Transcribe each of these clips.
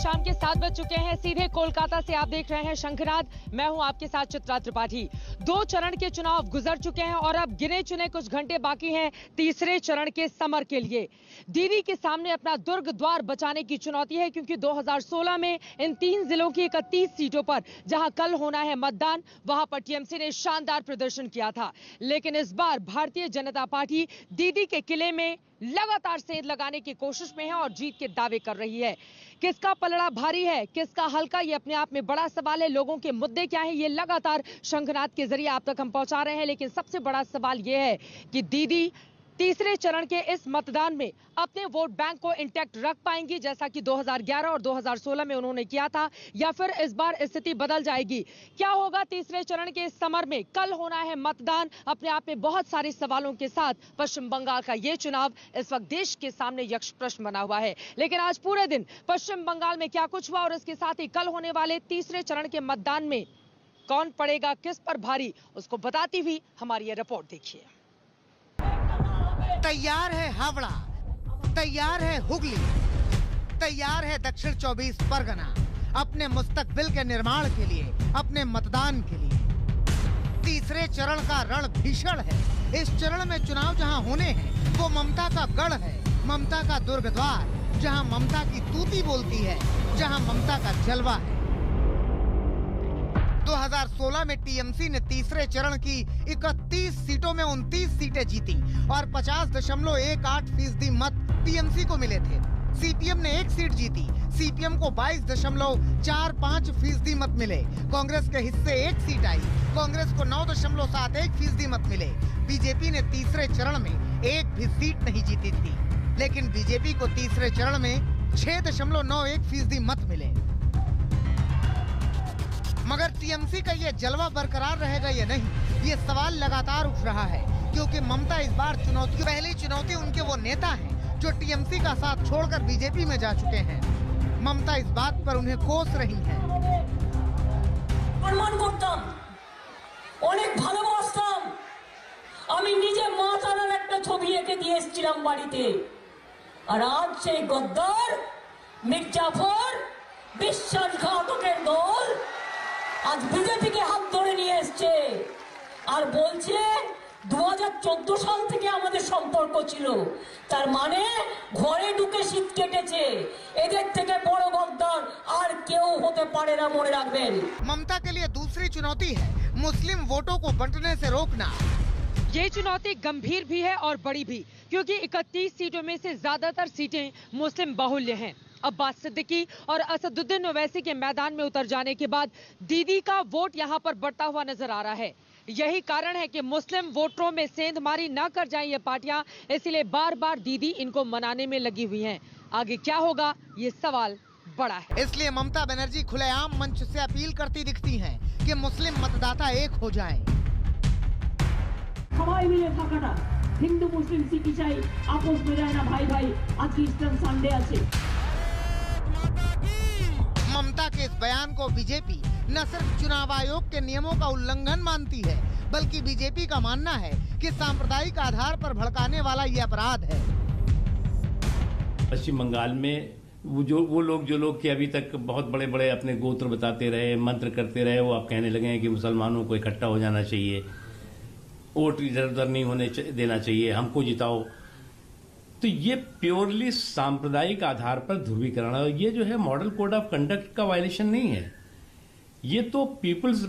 शाम के 7 बज चुके हैं। सीधे कोलकाता से आप देख रहे हैं शंखनाद। मैं हूं आपके साथ चित्रा त्रिपाठी। 2 चरण के चुनाव गुजर चुके हैं और अब गिने चुने कुछ घंटे बाकी हैं तीसरे चरण के समर के लिए। दीदी के सामने अपना दुर्ग द्वार बचाने की चुनौती है, क्योंकि 2016 में इन 3 जिलों की 31 सीटों पर जहां कल होना है मतदान, वहां पर टीएमसी ने शानदार प्रदर्शन किया था। लेकिन इस बार भारतीय जनता पार्टी दीदी के किले में लगातार सेंध लगाने की कोशिश में है और जीत के दावे कर रही है। किसका पलड़ा भारी है, किसका हल्का, ये अपने आप में बड़ा सवाल है। लोगों के मुद्दे क्या हैं, ये लगातार शंखनाद के जरिए आप तक हम पहुंचा रहे हैं। लेकिन सबसे बड़ा सवाल ये है कि दीदी तीसरे चरण के इस मतदान में अपने वोट बैंक को इंटैक्ट रख पाएंगी, जैसा कि 2011 और 2016 में उन्होंने किया था, या फिर इस बार स्थिति बदल जाएगी। क्या होगा तीसरे चरण के इस समर में? कल होना है मतदान। अपने आप में बहुत सारे सवालों के साथ पश्चिम बंगाल का ये चुनाव इस वक्त देश के सामने यक्ष प्रश्न बना हुआ है। लेकिन आज पूरे दिन पश्चिम बंगाल में क्या कुछ हुआ और इसके साथ ही कल होने वाले तीसरे चरण के मतदान में कौन पड़ेगा किस पर भारी, उसको बताती हुई हमारी ये रिपोर्ट देखिए। तैयार है हावड़ा, तैयार है हुगली, तैयार है दक्षिण 24 परगना अपने मुस्तकबिल के निर्माण के लिए, अपने मतदान के लिए। तीसरे चरण का रण भीषण है। इस चरण में चुनाव जहां होने हैं वो ममता का गढ़ है, ममता का दुर्ग द्वार, जहां ममता की तूती बोलती है, जहां ममता का जलवा है। 2016 में टीएमसी ने तीसरे चरण की 31 सीटों में 29 सीटें जीती और 50.18% मत टीएमसी को मिले थे। सीपीएम ने 1 सीट जीती, सीपीएम को 22.45% मत मिले। कांग्रेस के हिस्से 1 सीट आई, कांग्रेस को 9.71% मत मिले। बीजेपी ने तीसरे चरण में 1 भी सीट नहीं जीती थी, लेकिन बीजेपी को तीसरे चरण में 6.91% मत मिले। मगर टीएमसी का ये जलवा बरकरार रहेगा या नहीं, ये सवाल लगातार उठ रहा है, क्योंकि ममता इस बार पहली चुनौती उनके वो नेता हैं जो टीएमसी का साथ छोड़कर बीजेपी में जा चुके हैं। ममता इस बात पर उन्हें कोस रही हैं। সম্মান করতাম, অনেক ভালোবাসতাম। আমি নিজে মা তারার একটা ছবি এঁকে দিয়ে এসেছিলাম বাড়িতে। আর আজ সেই গদ্দার মির্জাফর বিশ্বাসঘাতকের দল আজ বিজেপিকে হাত ধরে নিয়ে এসছে আর বলছে 2014 সাল থেকে আমাদের সম্পর্ক ছিল। তার মানে ঘরে ঢুকে শীত কেটেছে। এদের থেকে বড় গদ্দার আর কেউ হতে পারে না, মনে রাখবেন। ममता के लिए दूसरी चुनौती है मुस्लिम वोटों को बंटने से रोकना। ये चुनौती गंभीर भी है और बड़ी भी, क्योंकि 31 सीटों में से ज्यादातर सीटें मुस्लिम बाहुल्य हैं। अब्बास सिद्दीकी और असदुद्दीन ओवैसी के मैदान में उतर जाने के बाद दीदी का वोट यहां पर बढ़ता हुआ नजर आ रहा है। यही कारण है कि मुस्लिम वोटरों में सेंधमारी न कर जाएं ये पार्टियां, इसलिए बार बार दीदी इनको मनाने में लगी हुई हैं। आगे क्या होगा, ये सवाल बड़ा है। इसलिए ममता बनर्जी खुलेआम मंच से अपील करती दिखती हैं कि मुस्लिम मतदाता एक हो जाएं। সবাই মিলে থাকাটা, হিন্দু মুসলিম শিখ ইসাই আপোষ বেরায় না ভাই ভাই। আজকে ইস্টার সানডে আছে। ममता के इस बयान को बीजेपी न सिर्फ चुनाव आयोग के नियमों का उल्लंघन मानती है, बल्कि बीजेपी का मानना है कि सांप्रदायिक आधार पर भड़काने वाला ये अपराध है। पश्चिम बंगाल में वो लोग कि अभी तक बहुत बड़े बड़े अपने गोत्र बताते रहे, मंत्र करते रहे, वो अब कहने लगे हैं कि मुसलमानों को इकट्ठा हो जाना चाहिए, वोट इधर उधर नहीं होने देना चाहिए, हमको जिताओ। तो ये प्योरली सांप्रदायिक आधार पर ध्रुवीकरण है। ये जो है मॉडल कोड ऑफ कंडक्ट का वायलेशन नहीं है, ये तो people's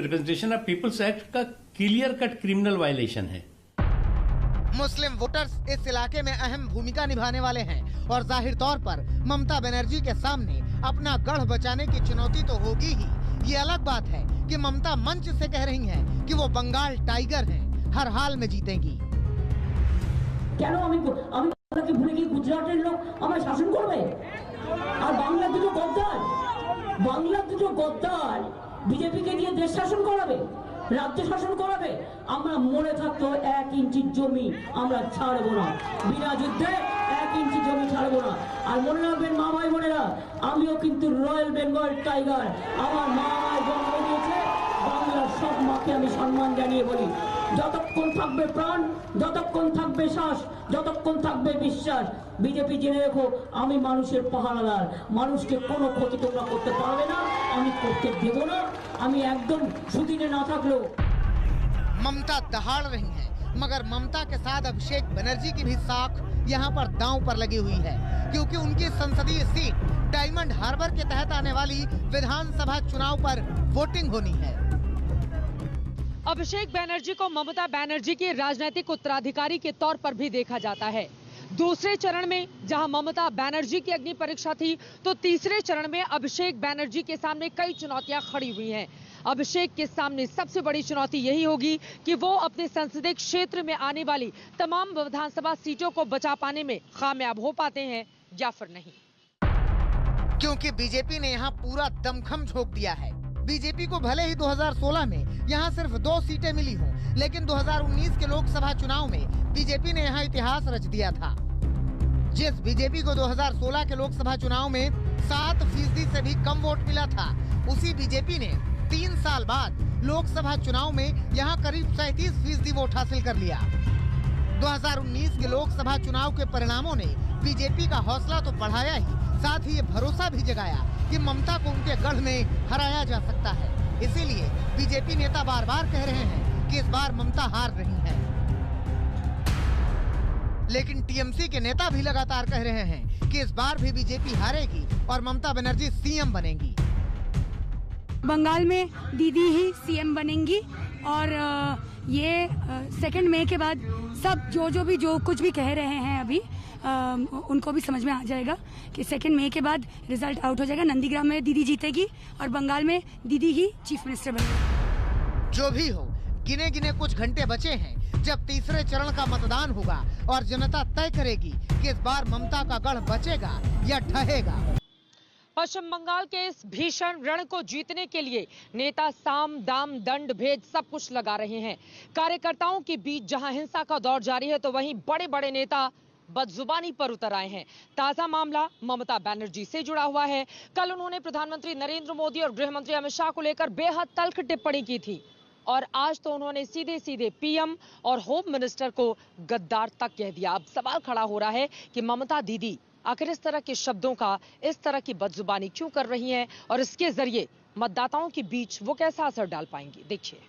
representation of people's act का क्लियर कट क्रिमिनल वायलेशन है। मुस्लिम वोटर्स इस इलाके में अहम भूमिका निभाने वाले हैं और जाहिर तौर पर ममता बनर्जी के सामने अपना गढ़ बचाने की चुनौती तो होगी ही। ये अलग बात है कि ममता मंच से कह रही हैं कि वो बंगाल टाइगर हैं, हर हाल में जीतेंगी। কেন আমি বাংলাকে ভুলে গিয়ে গুজরাটের লোক আমায় শাসন করবে? আর বাংলার দুটো গদ্দার বিজেপিকে দিয়ে দেশ শাসন করাবে, রাজ্য শাসন করাবে। আমরা মরে থাকতেও 1 ইঞ্চি জমি আমরা ছাড়বো না, বিনা যুদ্ধে 1 ইঞ্চি জমি ছাড়বো না। আর মনে রাখবেন মা ভাই বোনেরা, আমিও কিন্তু রয়্যাল বেঙ্গল টাইগার। আমার মা ভাই জন্ম দিয়েছে বাংলার সব মাকে আমি সম্মান জানিয়ে বলি, যতক্ষণ থাকবে প্রাণ, যতক্ষণ থাকবে শ্বাস, যতক্ষণ থাকবে বিশ্বাস, বিজেপি জেনে রেখো আমি মানুষের পাহারাদার। মানুষকে কোনো ক্ষতি তোমরা করতে পারবে না, আমি করতে দেব না। আমি একদম সুদিনে না থাকলেও। ममता दहाड़ रही हैं, मगर ममता के साथ अभिषेक बनर्जी की भी साख यहाँ पर दांव पर लगी हुई है, क्योंकि उनकी संसदीय सीट डायमंड हार्बर के तहत आने वाली विधानसभा चुनाव पर वोटिंग होनी है। अभिषेक बनर्जी को ममता बनर्जी के राजनीतिक उत्तराधिकारी के तौर पर भी देखा जाता है। दूसरे चरण में जहां ममता बनर्जी की अग्नि परीक्षा थी, तो तीसरे चरण में अभिषेक बनर्जी के सामने कई चुनौतियां खड़ी हुई हैं। अभिषेक के सामने सबसे बड़ी चुनौती यही होगी कि वो अपने संसदीय क्षेत्र में आने वाली तमाम विधानसभा सीटों को बचा पाने में कामयाब हो पाते हैं या फिर नहीं, क्योंकि बीजेपी ने यहाँ पूरा दमखम झोंक दिया है। बीजेपी को भले ही 2016 में यहाँ सिर्फ 2 सीटें मिली हों, लेकिन 2019 के लोकसभा चुनाव में बीजेपी ने यहाँ इतिहास रच दिया था। जिस बीजेपी को 2016 के लोकसभा चुनाव में 7% से भी कम वोट मिला था, उसी बीजेपी ने 3 साल बाद लोकसभा चुनाव में यहाँ करीब 37% वोट हासिल कर लिया। 2019 के लोकसभा चुनाव के परिणामों ने बीजेपी का हौसला तो बढ़ाया ही, साथ ही ये भरोसा भी जगाया कि ममता को उनके गढ़ में हराया जा सकता है। इसीलिए बीजेपी नेता बार बार कह रहे हैं कि इस बार ममता हार रही है। लेकिन टीएमसी के नेता भी लगातार कह रहे हैं कि इस बार भी बीजेपी हारेगी और ममता बनर्जी सीएम बनेंगी। बंगाल में दीदी ही सीएम बनेंगी और ये 2 मई के बाद सब जो कुछ भी कह रहे हैं अभी उनको भी समझ में आ जाएगा कि 2 मई के बाद रिजल्ट आउट हो जाएगा। नंदीग्राम में दीदी जीतेगी और बंगाल में दीदी ही चीफ मिनिस्टर बनेगी। जो भी हो, गिने गिने कुछ घंटे बचे हैं जब तीसरे चरण का मतदान होगा और जनता तय करेगी कि इस बार ममता का गढ़ बचेगा या ढहेगा। पश्चिम बंगाल के इस भीषण रण को जीतने के लिए नेता साम दाम दंड भेद सब कुछ लगा रहे हैं। कार्यकर्ताओं के बीच जहां हिंसा का दौर जारी है, तो वहीं बड़े बड़े नेता बदजुबानी पर उतर आए हैं। ताजा मामला ममता बनर्जी से जुड़ा हुआ है। कल उन्होंने प्रधानमंत्री नरेंद्र मोदी और गृह मंत्री अमित शाह को लेकर बेहद तल्ख टिप्पणी की थी, और आज तो उन्होंने सीधे सीधे पीएम और होम मिनिस्टर को गद्दार तक कह दिया। अब सवाल खड़ा हो रहा है कि ममता दीदी आखिर इस तरह के शब्दों का, इस तरह की बदजुबानी क्यों कर रही हैं, और इसके जरिए मतदाताओं के बीच वो कैसा असर डाल पाएंगी, देखिए।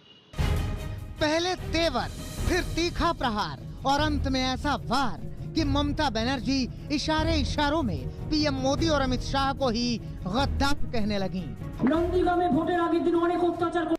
पहले तेवर, फिर तीखा प्रहार और अंत में ऐसा वार कि ममता बनर्जी इशारों में पीएम मोदी और अमित शाह को ही गद्दार कहने लगी। नंदीग्रामे ভোটের আগের দিন অনেক অত্যাচার করতে,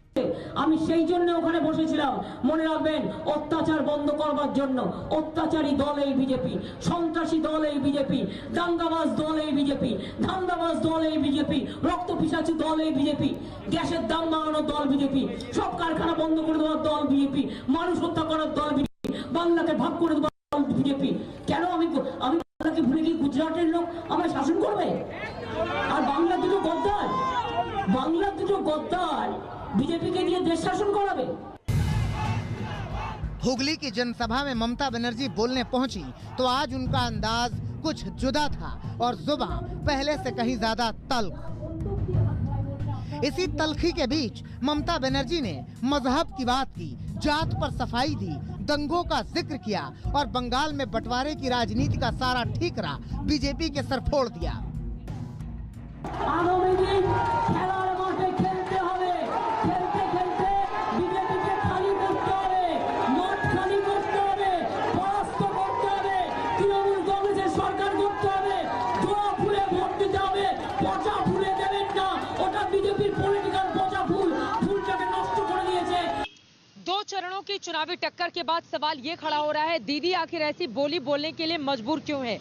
আমি সেই জন্য ওখানে বসেছিলাম। মনে রাখবেন, অত্যাচার বন্ধ করবার জন্য। অত্যাচারী দল এই বিজেপি, সন্ত্রাসী দল এই বিজেপি, দাঙ্গাবাজ দল এই বিজেপি, ধান্দাবাজ দল এই বিজেপি, রক্ত পিশাচী দল এই বিজেপি, গ্যাসের দাম বাড়ানোর দল বিজেপি, সব কারখানা বন্ধ করে দেওয়ার দল বিজেপি, মানুষ হত্যা করার দল বিজেপি, বাংলাকে ভাগ করে দেওয়ার দল বিজেপি। কেন আমি বাংলাকে ভুলে গিয়ে গুজরাটের লোক আমায় শাসন করবে? আর বাংলা দুটো গদ্দার बीजेपी के लिए देश शासन करावे। हुगली की जनसभा में ममता बनर्जी बोलने पहुंची तो आज उनका अंदाज कुछ जुदा था और जुबान पहले से कहीं ज्यादा तल्ख। इसी तल्खी के बीच ममता बनर्जी ने मजहब की बात की, जात पर सफाई दी, दंगों का जिक्र किया और बंगाल में बंटवारे की राजनीति का सारा ठीकरा बीजेपी के सर फोड़ दिया। आगामी दिन খেলার মাঠে খেলতে হবে, খেলতে খেলতে বিজেপিকে খালি করতে হবে, মাঠ খালি করতে হবে, পরাস্ত করতে হবে, তৃণমূল কংগ্রেসের সরকার করতে হবে, জোয়া ফুলে ভোট দিতে হবে, পচা ফুলে দেবেন না, ওটা বিজেপির পলিটিক্যাল পচা ফুল, ফুলটাকে নষ্ট করে দিয়েছে। दो चरणों की चुनावी टक्कर के बाद सवाल ये खड़ा हो रहा है, दीदी आखिर ऐसी बोली बोलने के लिए मजबूर क्यों है?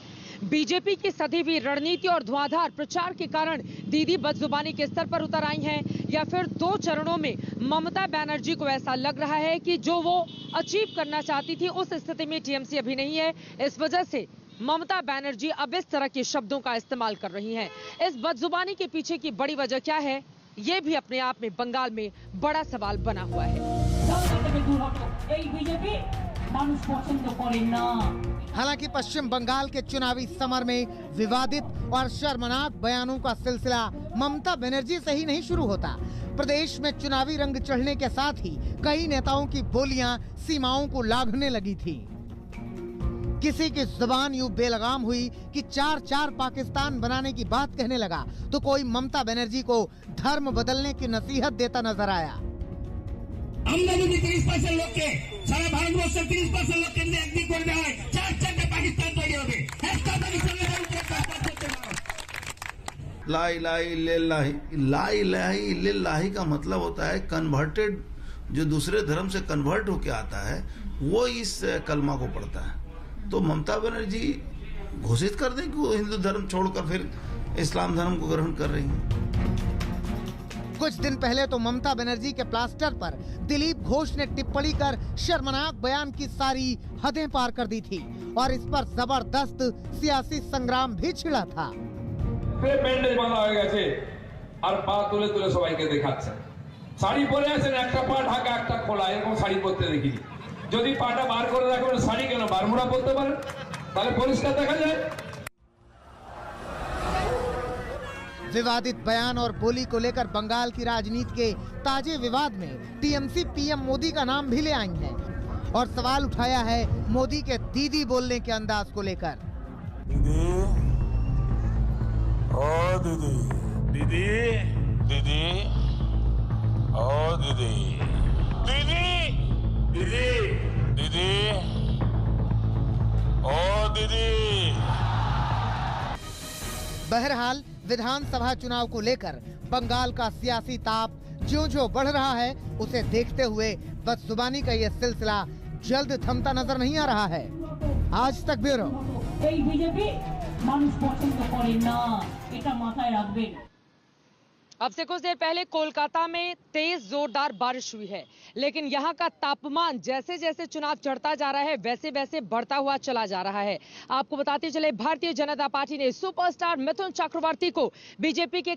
बीजेपी की सधी हुई रणनीति और धुआंधार प्रचार के कारण दीदी बदजुबानी के स्तर पर उतर आई हैं, या फिर 2 चरणों में ममता बनर्जी को ऐसा लग रहा है कि जो वो अचीव करना चाहती थी उस स्थिति में टीएमसी अभी नहीं है, इस वजह से ममता बनर्जी अब इस तरह के शब्दों का इस्तेमाल कर रही हैं। इस बदजुबानी के पीछे की बड़ी वजह क्या है, ये भी अपने आप में बंगाल में बड़ा सवाल बना हुआ है। हालांकि पश्चिम बंगाल के चुनावी समर में विवादित और शर्मनाक बयानों का सिलसिला ममता बनर्जी से ही नहीं शुरू होता। प्रदेश में चुनावी रंग चढ़ने के साथ ही कई नेताओं की बोलियां सीमाओं को लांघने लगी थी। किसी की जुबान यूं बेलगाम हुई कि 4-4 पाकिस्तान बनाने की बात कहने लगा, तो कोई ममता बनर्जी को धर्म बदलने की नसीहत देता नजर आया। আমরা যদি 30% লোককে সারা ভারতবর্ষের 30% লোককে নিয়ে একদিক করে দেওয়া হয়, 4-4টা পাকিস্তান তৈরি হবে। একটা পাকিস্তানের উপরে কাজ করতে পারো। ला इलाहा इल्लल्लाह का मतलब होता है कन्वर्टेड, जो दूसरे धर्म से कन्वर्ट होके आता है वो इस कलमा को पढ़ता है। तो ममता बनर्जी घोषित कर दें कि वो हिंदू धर्म छोड़कर फिर इस्लाम धर्म को ग्रहण कर रही हैं। कुछ दिन पहले तो ममता बनर्जी के प्लास्टर पर दिलीप घोष ने टिप्पणी कर शर्मनाक बयान की सारी हदें पार कर दी थी और इस पर जबरदस्त सियासी संग्राम भी छिड़ा था। ব্যান্ডেজ বাঁধা হয়ে গেছে আর পা তুলে তুলে সবাইকে দেখাচ্ছে। শাড়ি পরে আছেন, একটা পা ঢাকা একটা খোলা, এরকম শাড়ি পরতে দেখিনি। যদি পাটা বার করে রাখবেন, শাড়ি কেন বারমুড়া পরতে পারেন, তাহলে পরিষ্কার দেখা যায়। विवादित बयान और बोली को लेकर बंगाल की राजनीति के ताजे विवाद में टीएमसी पीएम मोदी का नाम भी ले आई है और सवाल उठाया है मोदी के दीदी बोलने के अंदाज को लेकर। दीदी, ओ दीदी, दीदी, दीदी, ओ दीदी, दीदी, दीदी, दीदी, ओ दीदी। बहरहाल विधानसभा चुनाव को लेकर बंगाल का सियासी ताप ज्यों-ज्यों बढ़ रहा है, उसे देखते हुए बदजुबानी का यह सिलसिला जल्द थमता नजर नहीं आ रहा है। आज तक ब्यूरो। अब से कुछ देर पहले कोलकाता में तेज जोरदार बारिश हुई है, लेकिन यहाँ का तापमान जैसे जैसे चुनाव चढ़ता जा रहा है वैसे वैसे बढ़ता हुआ चला जा रहा है। आपको बताते चले, भारतीय जनता पार्टी ने सुपरस्टार मिथुन चक्रवर्ती को बीजेपी के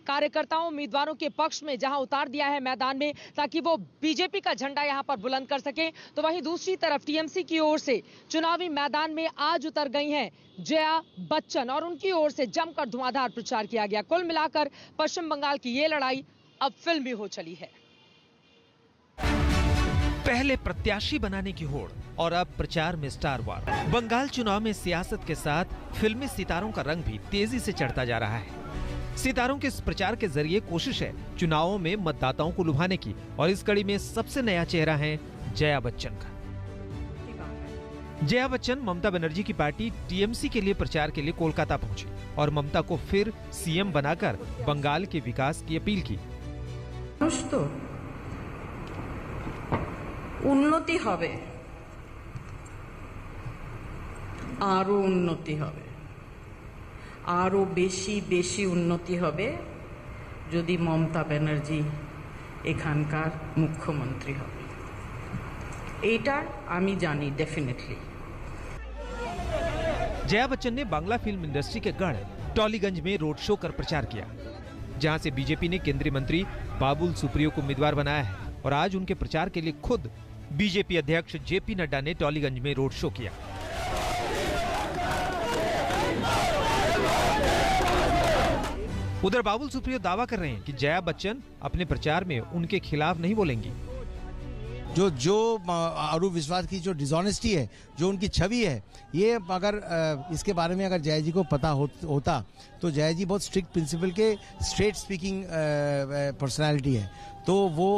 कार्यकर्ताओं उम्मीदवारों के पक्ष में जहां उतार दिया है मैदान में, ताकि वो बीजेपी का झंडा यहां पर बुलंद कर सके। तो वहीं दूसरी तरफ टीएमसी की ओर से चुनावी मैदान में आज उतर गई हैं जया बच्चन और उनकी ओर से जमकर धुआंधार प्रचार किया गया। कुल मिलाकर पश्चिम बंगाल की ये लड़ाई अब फिल्मी हो चली है। पहले प्रत्याशी बनाने की होड़ और अब प्रचार में स्टार वार। बंगाल चुनाव में सियासत के साथ फिल्मी सितारों का रंग भी तेजी से चढ़ता जा रहा है। सितारों के इस प्रचार के जरिए कोशिश है चुनावों में मतदाताओं को लुभाने की, और इस कड़ी में सबसे नया चेहरा है जया बच्चन का। जया बच्चन ममता बनर्जी की पार्टी टीएमसी के लिए प्रचार के लिए कोलकाता पहुंची और ममता को फिर सीएम बनाकर बंगाल के विकास की अपील की। उन्नति হবে, আরো উন্নতি হবে, আরো বেশি বেশি উন্নতি হবে যদি মমতা ব্যানার্জি এখানকার মুখ্যমন্ত্রী হবে। এটা আমি জানি डेफिनेटली। जया बच्चन ने बांग्ला फिल्म इंडस्ट्री के गढ़ टॉलीगंज में रोड शो कर प्रचार किया, जहां से बीजेपी ने केंद्रीय मंत्री बाबुल सुप्रियो को उम्मीदवार बनाया है, और आज उनके प्रचार के लिए खुद बीजेपी अध्यक्ष जेपी नड्डा ने टॉलीगंज में रोड शो किया। उधर बाबुल सुप्रियो दावा कर रहे हैं कि जया बच्चन अपने प्रचार में उनके खिलाफ नहीं बोलेंगी। जो अरूप विश्वास की जो डिसऑनेस्टी है, जो उनकी छवि है, ये अगर इसके बारे में अगर जया जी को पता होता तो जया जी बहुत स्ट्रिक्ट प्रिंसिपल के स्ट्रेट स्पीकिंग पर्सनालिटी है, तो वो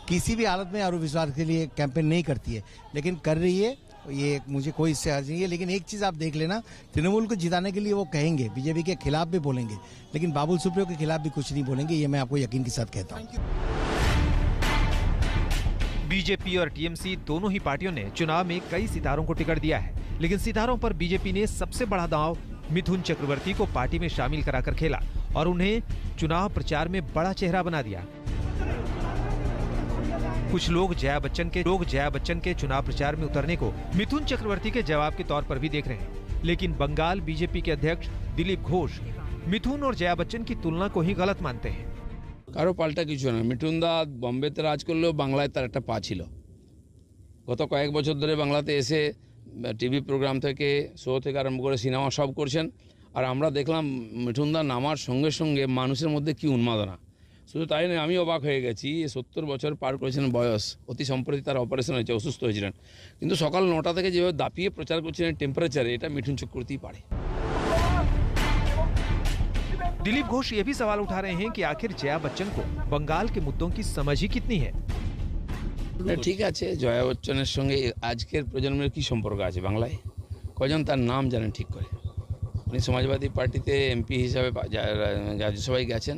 किसी भी हालत में अरूप विश्वास के लिए कैंपेन नहीं करती है, लेकिन कर रही है। ये मुझे कोई इससे हर्ज नहीं है, लेकिन एक चीज आप देख लेना, तृणमूल को जिताने के लिए वो कहेंगे, बीजेपी के खिलाफ भी बोलेंगे, लेकिन बाबुल सुप्रियो के खिलाफ भी कुछ नहीं बोलेंगे, ये मैं आपको यकीन के साथ कहता हूँ। बीजेपी और टीएमसी दोनों ही पार्टियों ने चुनाव में कई सितारों को टिकट दिया है, लेकिन सितारों पर बीजेपी ने सबसे बड़ा दांव मिथुन चक्रवर्ती को पार्टी में शामिल कराकर खेला और उन्हें चुनाव प्रचार में बड़ा चेहरा बना दिया। कुछ लोग जया बच्चन के चुनाव प्रचार में उतरने को मिथुन चक्रवर्ती के जवाब के तौर पर भी देख रहे हैं, लेकिन बंगाल बीजेपी के अध्यक्ष दिलीप घोष मिथुन और जया बच्चन की तुलना को ही गलत मानते हैं। কারো পাল্টা কিছু না। মিঠুন দা বম্বেতে রাজ করলেও বাংলায় তার একটা পা ছিল। গত কয়েক বছর ধরে বাংলাতে এসে টিভি প্রোগ্রাম থেকে, শো থেকে আরম্ভ করে সিনেমা সব করছেন। আর আমরা দেখলাম মিঠুনদা নামার সঙ্গে সঙ্গে মানুষের মধ্যে কি উন্মাদনা। শুধু তাই নয়, আমি অবাক হয়ে গেছি। 70 বছর পার করেছেন বয়স, অতি সম্প্রতি তার অপারেশন হয়েছে, অসুস্থ হয়েছিলেন, কিন্তু সকাল 9টা থেকে যেভাবে দাপিয়ে প্রচার করছিলেন টেম্পারেচারে, এটা মিঠুন চক্রবর্তীই পারে। दिलीप घोष ये भी सवाल उठा रहे हैं कि आखिर जया बच्चन को बंगाल के मुद्दों की समझ ही कितनी है। ঠিক আছে, জয়া বচ্চনের সঙ্গে আজকের প্রজন্মের কি সম্পর্ক আছে বাংলায়? কজন তার নাম জানেন ঠিক করে? উনি সমাজবাদী পার্টিতে এমপি হিসাবে রাজ্যসভায় গেছেন,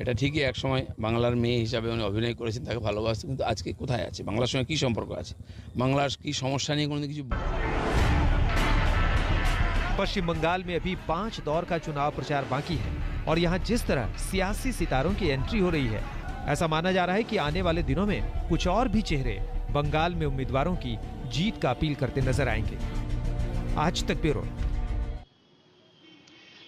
এটা ঠিকই একসময় বাংলার মেয়ে হিসাবে উনি অভিনয় করেছেন, তাকে ভালোবাসতেন, কিন্তু আজকে কোথায় আছে? বাংলার সঙ্গে কি সম্পর্ক আছে? বাংলার কি সমস্যা নিয়ে কোনো কিছু। पश्चिम बंगाल में अभी 5 दौर का चुनाव प्रचार बाकी है और यहाँ जिस तरह सियासी सितारों की एंट्री हो रही है, ऐसा माना जा रहा है कि आने वाले दिनों में कुछ और भी चेहरे बंगाल में उम्मीदवारों की जीत का अपील करते नजर आएंगे। आज तक ब्यूरो।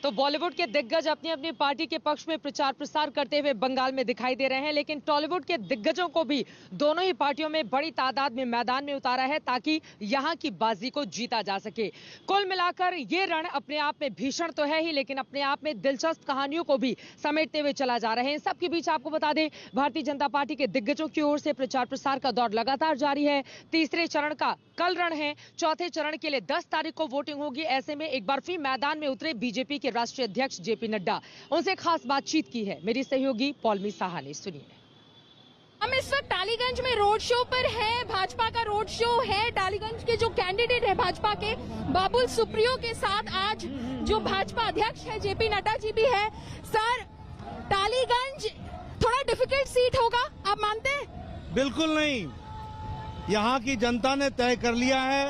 तो बॉलीवुड के दिग्गज अपनी अपनी पार्टी के पक्ष में प्रचार प्रसार करते हुए बंगाल में दिखाई दे रहे हैं, लेकिन टॉलीवुड के दिग्गजों को भी दोनों ही पार्टियों में बड़ी तादाद में मैदान में उतारा है ताकि यहां की बाजी को जीता जा सके। कुल मिलाकर ये रण अपने आप में भीषण तो है ही, लेकिन अपने आप में दिलचस्प कहानियों को भी समेटते हुए चला जा रहे हैं। सबके बीच आपको बता दें, भारतीय जनता पार्टी के दिग्गजों की ओर से प्रचार प्रसार का दौर लगातार जारी है। तीसरे चरण का कल रण है, चौथे चरण के लिए 10 तारीख को वोटिंग होगी। ऐसे में एक बार फिर मैदान में उतरे बीजेपी के राष्ट्रीय अध्यक्ष जेपी नड्डा, उनसे खास बातचीत की है मेरी सहयोगी पौलमी साहा ने। सुनिए। हम इस वक्त टालीगंज में रोड शो पर है, भाजपा का रोड शो है। टालीगंज के जो कैंडिडेट है भाजपा के बाबुल सुप्रियो के साथ आज जो भाजपा अध्यक्ष है जेपी नड्डा जी भी है। सर, टालीगंज थोड़ा डिफिकल्ट सीट होगा, आप मानते हैं? बिल्कुल नहीं, यहाँ की जनता ने तय कर लिया है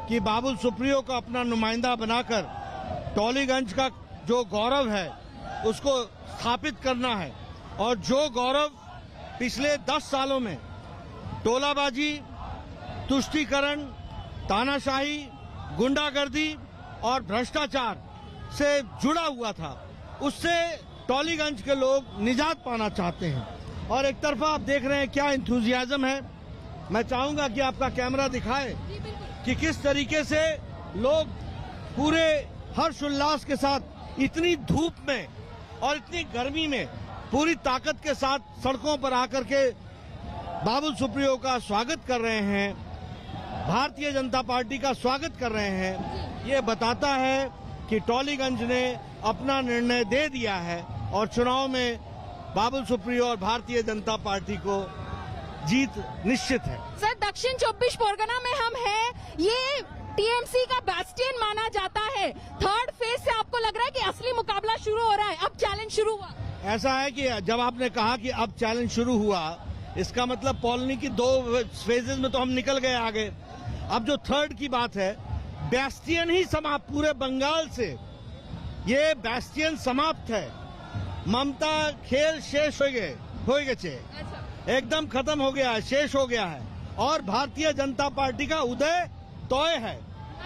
कि बाबुल सुप्रियो को अपना नुमाइंदा बनाकर टॉलीगंज का जो गौरव है उसको स्थापित करना है। और जो गौरव पिछले 10 सालों में टोलाबाजी, तुष्टीकरण, तानाशाही, गुंडागर्दी और भ्रष्टाचार से जुड़ा हुआ था, उससे टॉलीगंज के लोग निजात पाना चाहते हैं। और एक तरफा आप देख रहे हैं क्या इंथुजियाज्म है। मैं चाहूंगा कि आपका कैमरा दिखाए कि किस तरीके से लोग पूरे हर्षोल्लास के साथ इतनी धूप में और इतनी गर्मी में पूरी ताकत के साथ सड़कों पर आकर के बाबुल सुप्रियो का स्वागत कर रहे हैं, भारतीय जनता पार्टी का स्वागत कर रहे हैं। ये बताता है कि टॉलीगंज ने अपना निर्णय दे दिया है और चुनाव में बाबुल सुप्रियो और भारतीय जनता पार्टी को जीत निश्चित है। सर, दक्षिण 24 परगना में हम हैं, ये टीएमसी का बैस्टियन माना जाता है। थर्ड फेज से आपको लग रहा है कि असली मुकाबला शुरू हो रहा है, अब चैलेंज शुरू हुआ? ऐसा है कि जब आपने कहा कि अब चैलेंज शुरू हुआ, इसका मतलब पॉलिनी की 2 फेजेज में तो हम निकल गए आगे। अब जो थर्ड की बात है, बैस्टियन ही समाप्त, पूरे बंगाल से ये बैस्टियन समाप्त है। ममता खेल शेष हो गए एकदम खत्म हो गया है, शेष हो गया है और भारतीय जनता पार्टी का उदय तय है।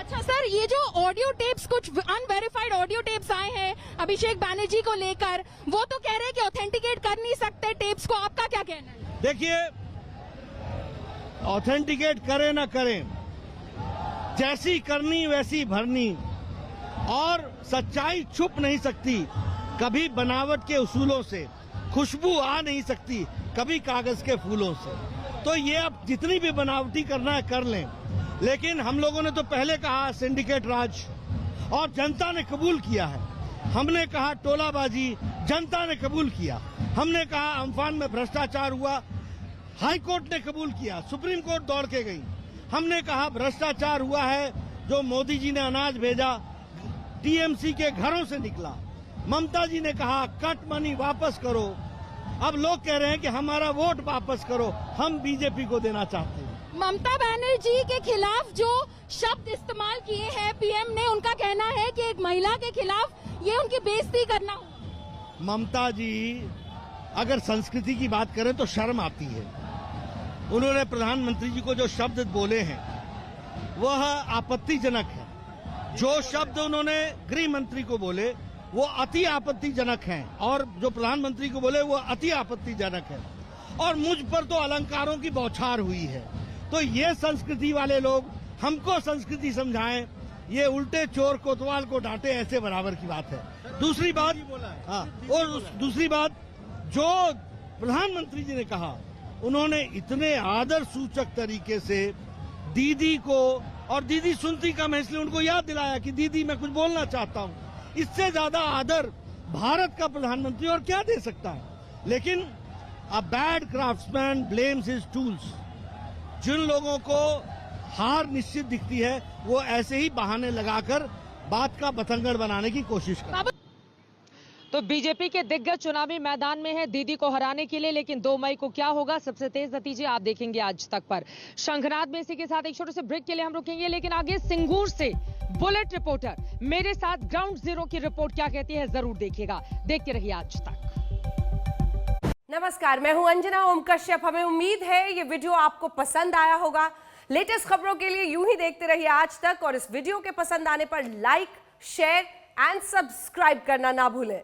अच्छा सर, ये जो ऑडियो टेप्स, कुछ अनवेरिफाइड ऑडियो टेप्स आए हैं अभिषेक बैनर्जी को लेकर, वो तो कह रहे हैं कि ऑथेंटिकेट कर नहीं सकते टेप्स को, आपका क्या कहना है? देखिए, ऑथेंटिकेट करें ना करें, जैसी करनी वैसी भरनी, और सच्चाई छुप नहीं सकती कभी बनावट के उसूलों से, खुशबू आ नहीं सकती कभी कागज के फूलों से। तो ये अब जितनी भी बनावटी करना है कर लें, लेकिन हम लोगों ने तो पहले कहा सिंडिकेट राज और जनता ने कबूल किया है। हमने कहा टोलाबाजी, जनता ने कबूल किया। हमने कहा अम्फान में भ्रष्टाचार हुआ, हाई कोर्ट ने कबूल किया, सुप्रीम कोर्ट दौड़ के गई। हमने कहा भ्रष्टाचार हुआ है, जो मोदी जी ने अनाज भेजा टीएमसी के घरों से निकला। ममता जी ने कहा कट मनी वापस करो। अब लोग कह रहे हैं कि हमारा वोट वापस करो, हम बीजेपी को देना चाहते हैं। ममता बनर्जी के खिलाफ जो शब्द इस्तेमाल किए हैं पीएम ने, उनका कहना है कि एक महिला के खिलाफ ये उनकी बेइज्जती करना हो। ममता जी अगर संस्कृति की बात करें तो शर्म आती है। उन्होंने प्रधानमंत्री जी को जो शब्द बोले हैं वह आपत्तिजनक है। जो शब्द उन्होंने गृह मंत्री को बोले वो अति आपत्तिजनक हैं, और जो प्रधानमंत्री को बोले वो अति आपत्तिजनक है। और मुझ पर तो अलंकारों की बौछार हुई है। तो ये संस्कृति वाले लोग हमको संस्कृति समझाएं, ये उल्टे चोर कोतवाल को डांटे ऐसे बराबर की बात है। दूसरी बात, हाँ, और दूसरी बात जो प्रधानमंत्री जी ने कहा, उन्होंने इतने आदर सूचक तरीके से दीदी को, और दीदी सुनती कम है इसलिए उनको याद दिलाया कि दीदी मैं कुछ बोलना चाहता हूँ। इससे ज्यादा आदर भारत का प्रधानमंत्री और क्या दे सकता है। लेकिन a bad craftsman blames his tools. जिन लोगों को हार निश्चित दिखती है वो ऐसे ही बहाने लगाकर बात का बतंगड़ बनाने की कोशिश करते। तो बीजेपी के दिग्गज चुनावी मैदान में है दीदी को हराने के लिए, लेकिन 2 मई को क्या होगा, सबसे तेज नतीजे आप देखेंगे आज तक पर। शंखनाद में इसी के साथ एक छोटे से ब्रेक के लिए हम रुकेंगे, लेकिन आगे सिंगूर से बुलेट रिपोर्टर मेरे साथ ग्राउंड जीरो की रिपोर्ट क्या कहती है जरूर देखिएगा। देखते रहिए आज तक। नमस्कार, मैं हूं अंजना ओम कश्यप। हमें उम्मीद है ये वीडियो आपको पसंद आया होगा। लेटेस्ट खबरों के लिए यूं ही देखते रहिए आज तक, और इस वीडियो के पसंद आने पर लाइक, शेयर एंड सब्सक्राइब करना ना भूलें।